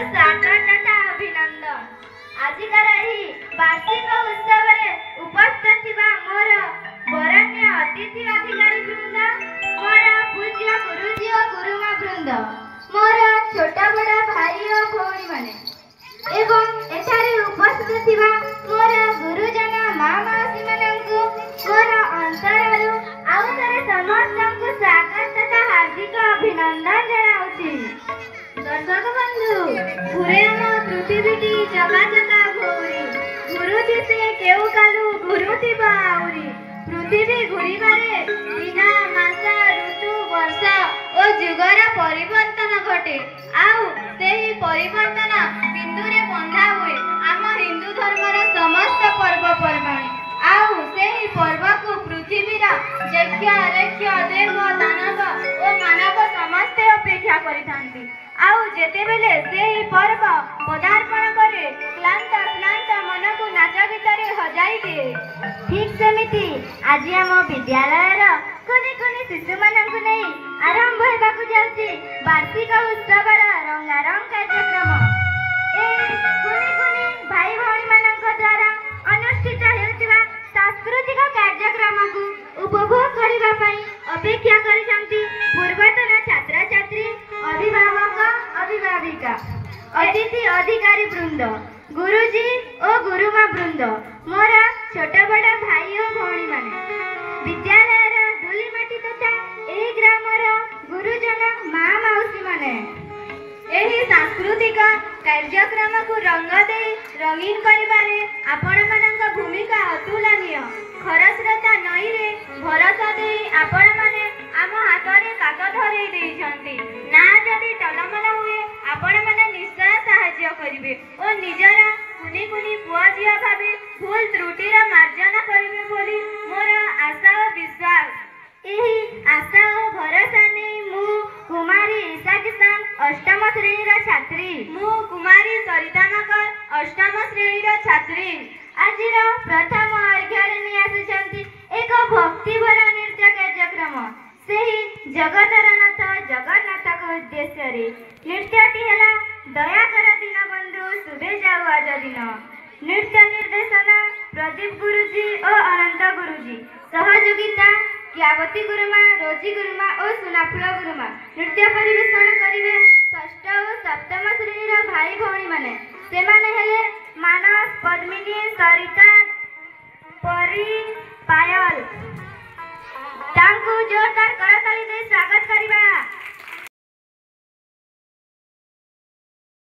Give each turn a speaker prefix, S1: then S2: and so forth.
S1: स्वागत तथा अभिनंदन। आजिकार एही वार्षिक उत्सव में उपस्थित थिबा मोर वरण्य अतिथि अधिकारी वृंद, मोर पूज्य गुरुजी और गुरुमा वृंद, मोर छोटा बड़ा भाई और भौणी माने एवं एठारे उपस्थित थिबा मोर गुरुजन माँ माउसी मानंकु मोर अंतररु आउ थरे समस्तंकु स्वागत तथा हार्दिक अभिनंदन जणाउछि। दर्शक बंधु, घुरे आम पृथ्वीटी जगा जगा घूरी, घुरुथि से केउ कालु घुरुथिबा आउरी। पृथ्वी घुरिबारे दिन मास ऋतु वर्ष और जुगर परिवर्तन घटे। आउ सेही परिवर्तन बिंदुरे बंधा हुए आम हिंदू धर्मर समस्त पर्वपर्वाणी। आउ सेही पर्व को पृथ्वीर यज्ञ रेख्य देव दानव और मानव समस्ते अपेक्षा करिथांती। आउ जेतेबेले सेही पर्व पदार्पण करे क्लांत क्लांत मन को नाच गीतरे हजाई दिए। ठीक सेमिति आज आम विद्यालयर कुनी कुनी शिशु मानकु नहीं आरंभ हेबाकु जाउछि वार्षिक उत्सवर रंगारंग कार्यक्रम। कुनी कुनी भाई भौणी मानक द्वारा अनुष्ठित हेउथिबा सांस्कृतिक कार्यक्रम को उपभोग करिबा पई अपेक्षा करिसंती पूर्वतन छात्र छात्री, अभिभावक अभिभाविका, अतिथि अधिकारी वृंद, गुरुजी और गुरुमा वृंद, मोर छोट बड़ भाई और भौणी माने, विद्यालयर धूलिमाटी तथा एही ग्रामर गुरुजन माँ माउसी माने। एही सांस्कृतिक कार्यक्रम को रंग दे रंगीन करिबारे आपण मानक भूमिका अतुलनीय। खरस्रोता नई रे भरोसा दे आपण माने आम हाथरे काक धरई देइछंती। ना जदि टलमल हुए आपण माने निश्चय साहाय्य करिवे और निजरा कुनी कुनी पुआ झिया भाबे भूल त्रुटिर मार्जन करिवे बोली मोर आशा और विश्वास। एही आशा और भरोसा नहीं मु कुमारी ईशा किसान अष्टम श्रेणीर छात्री, मु कुमारी सरिता नगर अष्टम श्रेणीर छात्री आजिर प्रथम अर्घ्ୟରେ नि आसिछंती एक भक्ति भरा नृत्य कार्यक्रम। सेही जगतर नाथ जगन्नाथ को उद्देश्य रे नृत्यटी हेला दयाकर दिन बंधु शुभे जाऊ आज दिन। नृत्य निर्देशन प्रदीप गुरुजी और अनंत गुरुजी, सहयोगिता क्यावती गुरुमा, रोजी गुरुमा और सुनाफुल गुरुमा। नृत्य परिवेषण करिवे षष्ठ और सप्तम श्रेणीर भाई भौणी माने। सेमाने हेले मानस, पद्मिनी, सरिता, परी, पायल। तांकु जोरदार करताली दे स्वागत करिबा।